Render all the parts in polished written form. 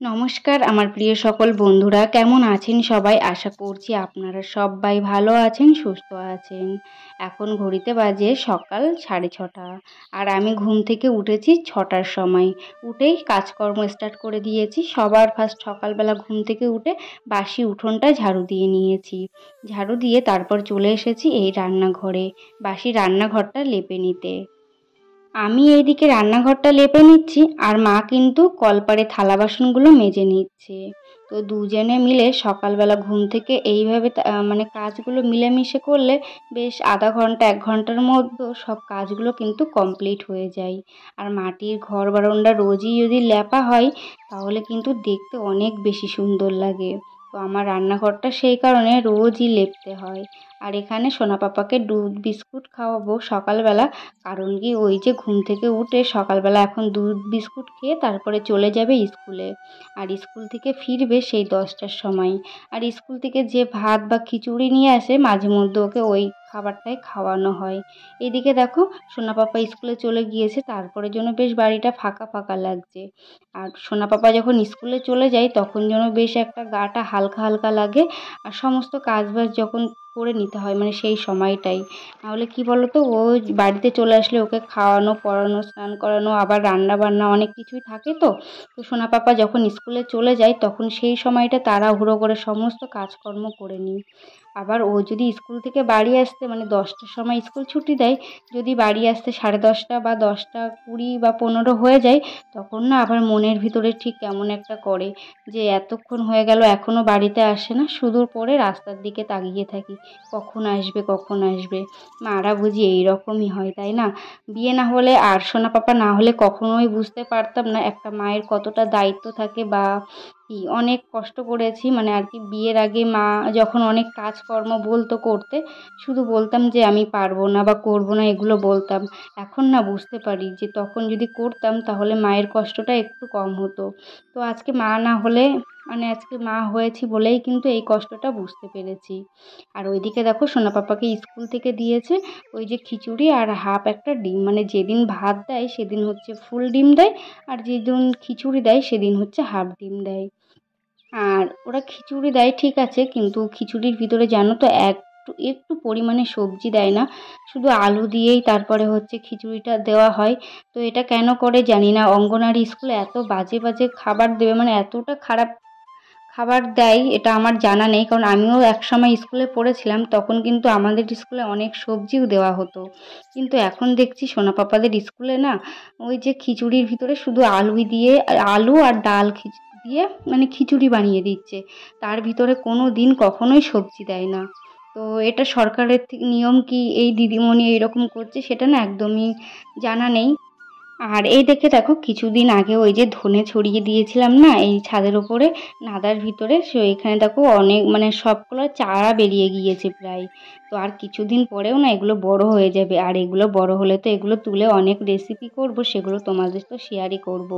নমস্কার আমার প্রিয় সকল বন্ধুরা, কেমন আছেন সবাই? আশা করছি আপনারা সবাই ভালো আছেন, সুস্থ আছেন। এখন ঘড়িতে বাজে সকাল 6:30 আর আমি ঘুম থেকে উঠেছি 6টার সময়। উঠেই কাজকর্ম স্টার্ট করে দিয়েছি। সবার ফার্স্ট সকালবেলা ঘুম থেকে উঠে বাসি উঠোনটা ঝাড়ু দিয়ে নিয়েছি। ঝাড়ু দিয়ে তারপর চলে এসেছি এই রান্নাঘরে, বাসি রান্নাঘরটা লেপে নিতে। আমি এইদিকে রান্নাঘরটা লেপে নিচ্ছি আর মা কিন্তু কলপারে থালা বাসনগুলো মেজে নিচ্ছে। তো দুজনে মিলে সকালবেলা ঘুম থেকে এইভাবে মানে কাজগুলো মিলেমিশে করলে বেশ আধা ঘন্টা 1 ঘন্টার মধ্যে সব কাজগুলো কিন্তু কমপ্লিট হয়ে যায়। আর মাটির ঘর বারান্দা রোজই যদি লেপা হয় তাহলে কিন্তু দেখতে অনেক বেশি সুন্দর লাগে। তো আমার রান্নাঘরটা সেই কারণে রোজই লেপতে হয়। আর এখানে সোনা পাপাকে দুধ বিস্কুট খাওয়াবো সকালবেলা, কারণ কি ওই যে ঘুম থেকে উঠে সকালবেলা এখন দুধ বিস্কুট খেয়ে তারপরে চলে যাবে স্কুলে। আর স্কুল থেকে ফিরবে সেই 10টার সময়। আর স্কুল থেকে যে ভাত বা খিচুড়ি নিয়ে আসে মাঝে মধ্যে ওকে ওই খাবারটাই খাওয়ানো হয়। এদিকে দেখো সোনা পাপা স্কুলে চলে গিয়েছে, তারপরে জন্য বেশ বাড়িটা ফাঁকা ফাঁকা লাগছে। আর সোনা পাপা যখন স্কুলে চলে যায় তখন যেন বেশ একটা গাটা হালকা হালকা লাগে। আর সমস্ত কাজবাজ যখন করে নিতে হয় মানে সেই সময়টাই, নাহলে কি বলতো ও বাড়িতে চলে আসলে ওকে খাওয়ানো পড়ানো স্নান করানো আবার রান্না বান্না অনেক কিছুই থাকে। তো তো সোনা পাপা যখন স্কুলে চলে যায় তখন সেই সময়টা তাড়াহুড়ো করে সমস্ত কাজকর্ম করে নিই। আবার ও যদি স্কুল থেকে বাড়ি আসতে মানে 10টার সময় স্কুল ছুটি দেয়, যদি বাড়ি আসতে 10:30 বা 10:20 বা 15 হয়ে যায়, তখন না আবার মনের ভিতরে ঠিক কেমন একটা করে যে এতক্ষণ হয়ে গেল এখনও বাড়িতে আসে না, শুধু পরে রাস্তার দিকে তাকিয়ে থাকি কখন আসবে কখন আসবে। মারা বুঝি এইরকমই হয়, তাই না? বিয়ে না হলে আর সোনা পাপা না হলে কখনোই বুঝতে পারতাম না একটা মায়ের কতটা দায়িত্ব থাকে বা কি অনেক কষ্ট করেছি মানে আর কি। বিয়ের আগে মা যখন অনেক কাজকর্ম বলতো করতে, শুধু বলতাম যে আমি পারবো না বা করবো না, এগুলো বলতাম। এখন না বুঝতে পারি যে তখন যদি করতাম তাহলে মায়ের কষ্টটা একটু কম হতো। তো আজকে মা না হলে মানে আজকে মা হয়েছি বলেই কিন্তু এই কষ্টটা বুঝতে পেরেছি। আর ওইদিকে দেখো সোনা পাপাকে স্কুল থেকে দিয়েছে ওই যে খিচুড়ি আর হাফ একটা ডিম, মানে যেদিন ভাত দেয় সেদিন হচ্ছে ফুল ডিম দেয়, আর যেদিন খিচুড়ি দেয় সেদিন হচ্ছে হাফ ডিম দেয়। আর ওরা খিচুড়ি দেয় ঠিক আছে, কিন্তু খিচুড়ির ভিতরে জানো তো একটু একটু পরিমাণে সবজি দেয় না, শুধু আলু দিয়েই তারপরে হচ্ছে খিচুড়িটা দেওয়া হয়। তো এটা কেন করে জানি না, অঙ্গনওয়াড়ি স্কুলে এত বাজে বাজে খাবার দেবে মানে এতটা খারাপ খাবার দেয় এটা আমার জানা নেই, কারণ আমিও একসময় স্কুলে পড়েছিলাম তখন কিন্তু আমাদের স্কুলে অনেক সবজিও দেওয়া হতো। কিন্তু এখন দেখছি সোনা পাপাদের স্কুলে না ওই যে খিচুড়ির ভিতরে শুধু আলু আর ডাল দিয়ে মানে খিচুড়ি বানিয়ে দিচ্ছে, তার ভিতরে কোনো দিন কখনোই সবজি দেয় না। তো এটা সরকারের নিয়ম কি এই দিদিমণি এইরকম করছে সেটা না একদমই জানা নেই। আর এই দেখে দেখো কিছুদিন আগে ওই যে ধনে ছড়িয়ে দিয়েছিলাম না এই ছাদের ওপরে নাদার ভিতরে, সে এখানে দেখো অনেক মানে সবগুলো চারা বেরিয়ে গিয়েছে প্রায়। তো আর কিছুদিন পরেও না এগুলো বড় হয়ে যাবে, আর এগুলো বড় হলে তো এগুলো তুলে অনেক রেসিপি করব, সেগুলো তোমাদের তো শেয়ারই করব।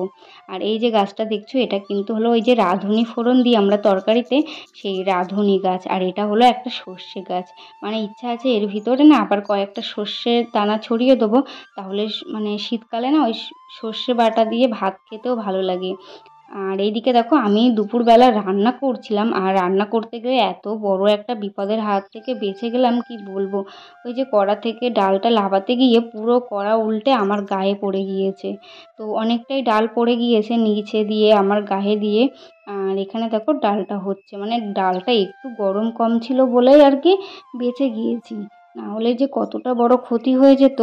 আর এই যে গাছটা দেখছো এটা কিন্তু হলো ওই যে রাঁধুনি ফোড়ন দিই আমরা তরকারিতে, সেই রাঁধুনি গাছ। আর এটা হলো একটা সর্ষে গাছ, মানে ইচ্ছা আছে এর ভিতরে না আবার কয়েকটা সর্ষের দানা ছড়িয়ে দেবো, তাহলে মানে শীতকালে না ওই সর্ষে বাটা দিয়ে ভাত খেতেও ভালো লাগে। আর এইদিকে দেখো আমি দুপুরবেলা রান্না করছিলাম, আর রান্না করতে গিয়ে এত বড় একটা বিপদের হাত থেকে বেঁচে গেলাম কি বলবো। ওই যে কড়া থেকে ডালটা লাফাতে গিয়ে পুরো কড়া উল্টে আমার গায়ে পড়ে গিয়েছে। তো অনেকটাই ডাল পড়ে গিয়েছে নিচে দিয়ে আমার গায়ে দিয়ে। আর এখানে দেখো ডালটা হচ্ছে মানে ডালটা একটু গরম কম ছিল বলেই আর কি বেঁচে গিয়েছি, না হলে যে কতটা বড় ক্ষতি হয়ে যেত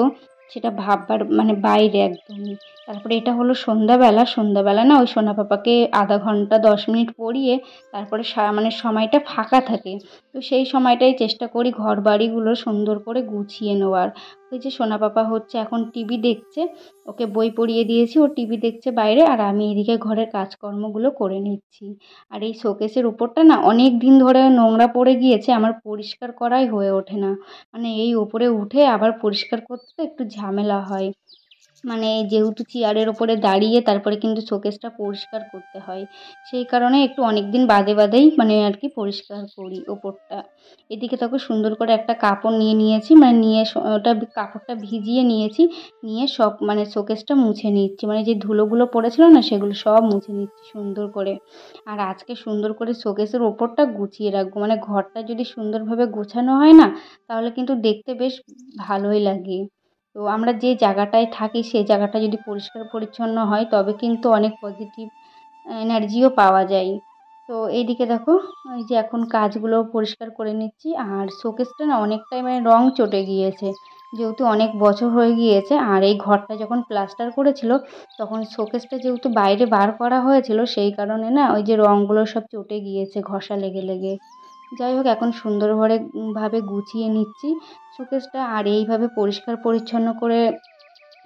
সেটা ভাববার মানে বাইরে একদমই। তারপরে এটা হলো সন্ধ্যাবেলা, সন্ধ্যাবেলা না ওই সোনা পাপাকে আধা ঘন্টা 10 মিনিট পড়িয়ে তারপরে মানে সময়টা ফাঁকা থাকে। তো সেই সময়টাই চেষ্টা করি ঘর বাড়িগুলো সুন্দর করে গুছিয়ে নেওয়ার। ওই যে সোনা পাপা হচ্ছে এখন টিভি দেখছে, ওকে বই পড়িয়ে দিয়েছি, ও টিভি দেখছে বাইরে, আর আমি এদিকে ঘরের কাজকর্মগুলো করে নিচ্ছি। আর এই শোকেসের উপরটা না অনেক দিন ধরে নোংরা পড়ে গিয়েছে, আমার পরিষ্কার করাই হয়ে ওঠে না। মানে এই ওপরে উঠে আবার পরিষ্কার করতে তো একটু ঝামেলা হয়। মানে যেহেতু চেয়ারের ওপরে দাঁড়িয়ে তারপরে কিন্তু শোকেসটা পরিষ্কার করতে হয়, সেই কারণে একটু অনেক দিন বাদে বাদেই মানে আর কি পরিষ্কার করি ওপরটা। এদিকে দেখো সুন্দর করে একটা কাপড় নিয়ে নিয়েছি, মানে নিয়ে ওটা কাপড়টা ভিজিয়ে নিয়েছি, নিয়ে সব মানে শোকেসটা মুছে নিচ্ছি, মানে যে ধুলোগুলো পড়েছিল না সেগুলো সব মুছে নিচ্ছি সুন্দর করে। আর আজকে সুন্দর করে শোকেসের ওপরটা গুছিয়ে রাখবো, মানে ঘরটা যদি সুন্দরভাবে গোছানো হয় না তাহলে কিন্তু দেখতে বেশ ভালোই লাগে। তো আমরা যে জায়গাটায় থাকি সেই জায়গাটা যদি পরিষ্কার পরিচ্ছন্ন হয় তবে কিন্তু অনেক পজিটিভ এনার্জিও পাওয়া যায়। তো এইদিকে দেখো এই যে এখন কাজগুলো পরিষ্কার করে নিচ্ছি। আর শোকেসটা না অনেকটাই মানে রং চটে গিয়েছে, যেহেতু অনেক বছর হয়ে গিয়েছে। আর এই ঘরটা যখন প্লাস্টার করেছিল তখন শোকেসটা যেহেতু বাইরে বার করা হয়েছিল সেই কারণে না ওই যে রঙগুলো সব চটে গিয়েছে ঘষা লেগে লেগে। যাই হোক এখন সুন্দরভাবে ভাবে গুছিয়ে নিচ্ছি শোকেসটা। আর এইভাবে পরিষ্কার পরিচ্ছন্ন করে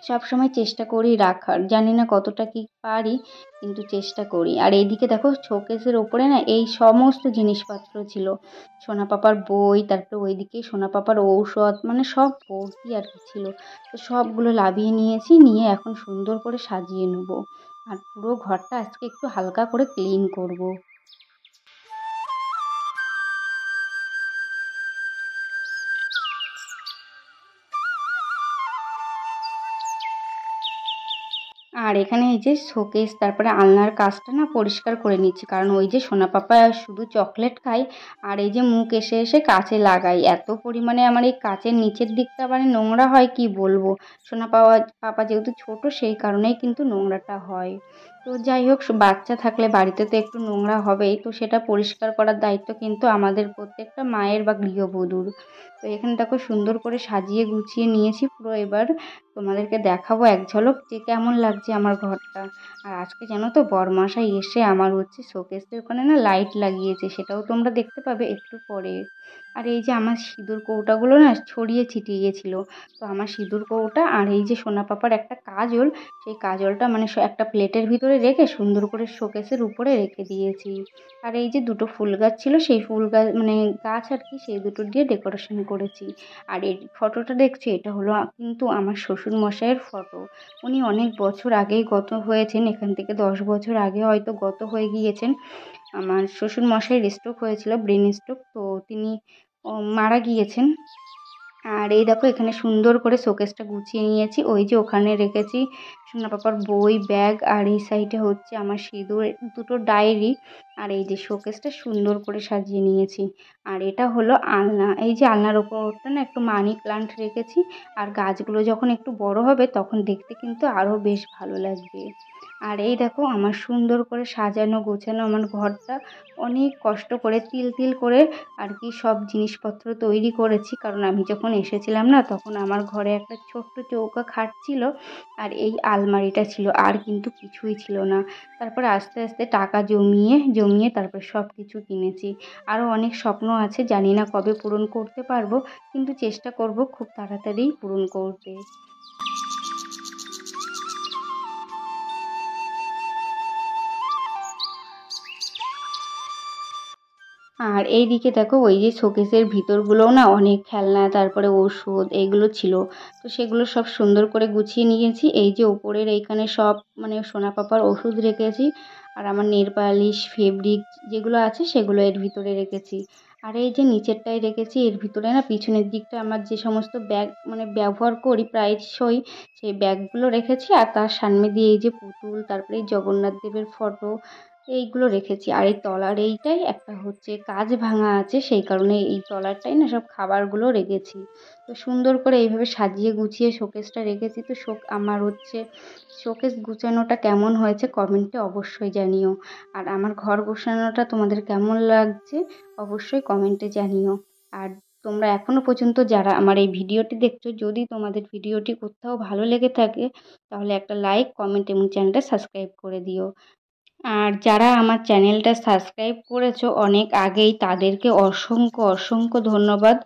সবসময় চেষ্টা করি রাখার, জানি না কতটা কি পারি কিন্তু চেষ্টা করি। আর এইদিকে দেখো শোকেসের ওপরে না এই সমস্ত জিনিসপত্র ছিল, সোনা পাপার বই, তারপরে ওইদিকে সোনা পাপার ঔষধ, মানে সব ভর্তি আর কি ছিল। তো সবগুলো লাভিয়ে নিয়েছি, নিয়ে এখন সুন্দর করে সাজিয়ে নেবো। আর পুরো ঘরটা আজকে একটু হালকা করে ক্লিন করব। আর এখানে এই যে শোকেস তারপরে আলনার কাজটা না পরিষ্কার করে নিচ্ছি, কারণ ওই যে সোনা পাপা শুধু চকলেট খায় আর এই যে মুখ এসে এসে কাচে লাগায়, এত পরিমাণে আমার এই কাচের নিচের দিকটা মানে নোংরা হয় কি বলবো। সোনা পাপা পাপা যেহেতু ছোট সেই কারণেই কিন্তু নোংরাটা হয়। তো যাই হোক বাচ্চা থাকলে বাড়িতে তো একটু নোংরা হবেই, তো সেটা পরিষ্কার করার দায়িত্ব কিন্তু আমাদের প্রত্যেকটা মায়ের বা গৃহবধূর। তো এখানে দেখো সুন্দর করে সাজিয়ে গুছিয়ে নিয়েছি পুরো। এবার তোমাদেরকে দেখাবো এক ঝলক যে কেমন লাগছে আমার ঘরটা। আর আজকে জানো তো বরমশাই এসে আমার হচ্ছে শোকেসের ওখানে না লাইট লাগিয়েছে, সেটাও তোমরা দেখতে পাবে একটু পরে। আর এই যে আমার সিঁদুর কৌটাগুলো না ছড়িয়ে ছিটিয়ে গেছিলো, তো আমার সিঁদুর কৌটা আর এই যে সোনা পাপার একটা কাজল, সেই কাজলটা মানে একটা প্লেটের ভিতরে রেখে সুন্দর করে শোকেসের উপরে রেখে দিয়েছি। আর এই যে দুটো ফুল গাছ ছিল সেই ফুল গাছ মানে গাছ আর কি, সেই দুটো দিয়ে ডেকোরেশন করেছি। আর এই ফটোটা দেখছি এটা হলো কিন্তু আমার শ্বশুর মশাইয়ের ফটো। উনি অনেক বছর আগেই গত হয়েছেন, এখান থেকে 10 বছর আগে হয়তো গত হয়ে গিয়েছেন। আমার শ্বশুর মশাইয়ের স্ট্রোক হয়েছিল, ব্রেন স্ট্রোক, তো তিনি মারা গিয়েছেন। আর এই দেখো এখানে সুন্দর করে শোকেসটা গুছিয়ে নিয়েছি, ওই যে ওখানে রেখেছি সোনা পাপার বই ব্যাগ, আর এই সাইডে হচ্ছে আমার সিঁদুর, দুটো ডায়েরি। আর এই যে শোকেসটা সুন্দর করে সাজিয়ে নিয়েছি। আর এটা হলো আলনা, এই যে আলনার ওপরটা না একটু মানি প্লান্ট রেখেছি। আর গাছগুলো যখন একটু বড় হবে তখন দেখতে কিন্তু আরও বেশ ভালো লাগবে। আর এই দেখো আমার সুন্দর করে সাজানো গোছানো আমার ঘরটা, অনেক কষ্ট করে তিল তিল করে আর কি সব জিনিসপত্র তৈরি করেছি। কারণ আমি যখন এসেছিলাম না তখন আমার ঘরে একটা ছোট্ট চৌকা খাট ছিল আর এই আলমারিটা ছিল, আর কিন্তু কিছুই ছিল না। তারপর আস্তে আস্তে টাকা জমিয়ে জমিয়ে তারপর সব কিছু কিনেছি। আরও অনেক স্বপ্ন আছে, জানি না কবে পূরণ করতে পারবো, কিন্তু চেষ্টা করব খুব তাড়াতাড়ি পূরণ করতে। আর এইদিকে দেখো ওই যে শোকেসের ভিতরগুলোও না অনেক খেলনা তারপরে ওষুধ এইগুলো ছিল, তো সেগুলো সব সুন্দর করে গুছিয়ে নিয়েছি। এই যে উপরের এইখানে সব মানে সোনা পাপার ওষুধ রেখেছি, আর আমার নেল পালিশ ফেব্রিক যেগুলো আছে সেগুলো এর ভিতরে রেখেছি। আর এই যে নিচেরটায় রেখেছি এর ভিতরে না পিছনের দিকটা আমার যে সমস্ত ব্যাগ মানে ব্যবহার করি প্রায়শই সেই ব্যাগগুলো রেখেছি। আর তার সামনে দিয়ে এই যে পুতুল, তারপরে এই জগন্নাথ দেবের ফটো এইগুলো রেখেছি। আর এই তলার এইটাই একটা হচ্ছে কাঁচ ভাঙা আছে, সেই কারণে এই তলারটাই না সব খাবারগুলো রেখেছি। তো সুন্দর করে এইভাবে সাজিয়ে গুছিয়ে শোকেসটা রেখেছি। তো আমার হচ্ছে শোকেস গুছানোটা কেমন হয়েছে কমেন্টে অবশ্যই জানিও। আর আমার ঘর গোছানোটা তোমাদের কেমন লাগছে অবশ্যই কমেন্টে জানিও। আর তোমরা এখনো পর্যন্ত যারা আমার এই ভিডিওটি দেখছো, যদি তোমাদের ভিডিওটি কোথাও ভালো লেগে থাকে তাহলে একটা লাইক কমেন্ট এবং চ্যানেলটা সাবস্ক্রাইব করে দিও। আর যারা আমার চ্যানেলটা সাবস্ক্রাইব করেছো অনেক আগেই তাদেরকে অসংখ্য অসংখ্য ধন্যবাদ।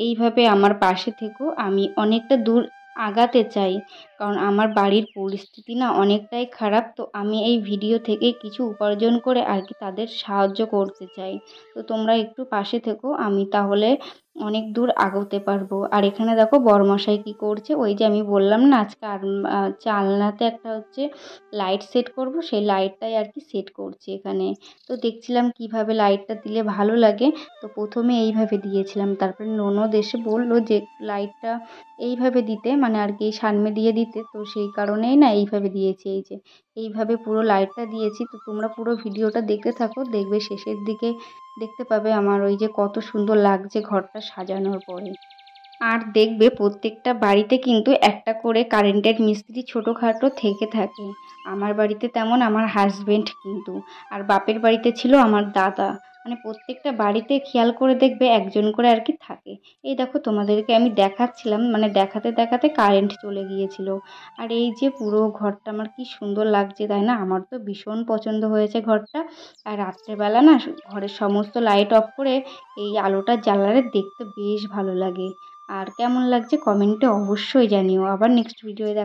এইভাবে আমার পাশে থেকো, আমি অনেকটা দূর আগাতে চাই, কারণ আমার বাড়ির পরিস্থিতি না অনেকটাই খারাপ। তো আমি এই ভিডিও থেকে কিছু উপার্জন করে আর কি তাদের সাহায্য করতে চাই। তো তোমরা একটু পাশে থেকো, আমি তাহলে অনেক দূর আগাতে পারবো। আর এখানে দেখো বরমশাই কি করছে, ওই যে আমি বললাম না আজকে জানলাতে একটা হচ্ছে লাইট সেট করব, সেই লাইটটাই আর কি সেট করছে এখানে। তো দেখছিলাম কিভাবে লাইটটা দিলে ভালো লাগে। তো প্রথমে এইভাবে দিয়েছিলাম, তারপরে ননদ এসে বলল যে লাইটটা এইভাবে দিতে, মানে আর কি সামনে দিয়ে দিতে। তো সেই কারণেই না এইভাবে দিয়েছি, এই যে এইভাবে পুরো লাইটটা দিয়েছি। তো তোমরা পুরো ভিডিওটা দেখতে থাকো, দেখবে শেষের দিকে দেখতে পাবে আমার ওই যে কত সুন্দর লাগছে ঘরটা সাজানোর পরে। আর দেখবে প্রত্যেকটা বাড়িতে কিন্তু একটা করে কারেন্টের মিস্ত্রি ছোটোখাটো থেকে থাকে। আমার বাড়িতে তেমন আমার হাজবেন্ড কিন্তু, আর বাপের বাড়িতে ছিল আমার দাদা। মানে প্রত্যেকটা বাড়িতে খেয়াল করে দেখবে একজন করে আর কি থাকে। এই দেখো তোমাদেরকে আমি দেখাচ্ছিলাম, মানে দেখাতে দেখাতে কারেন্ট চলে গিয়েছিল। আর এই যে পুরো ঘরটা আমার কি সুন্দর লাগছে তাই না, আমার তো ভীষণ পছন্দ হয়েছে ঘরটা। আর রাত্রেবেলা না ঘরের সমস্ত লাইট অফ করে এই আলোটা জ্বালালে দেখতে বেশ ভালো লাগে। আর কেমন লাগছে কমেন্টে অবশ্যই জানিও। আবার নেক্সট ভিডিওয়ে দেখা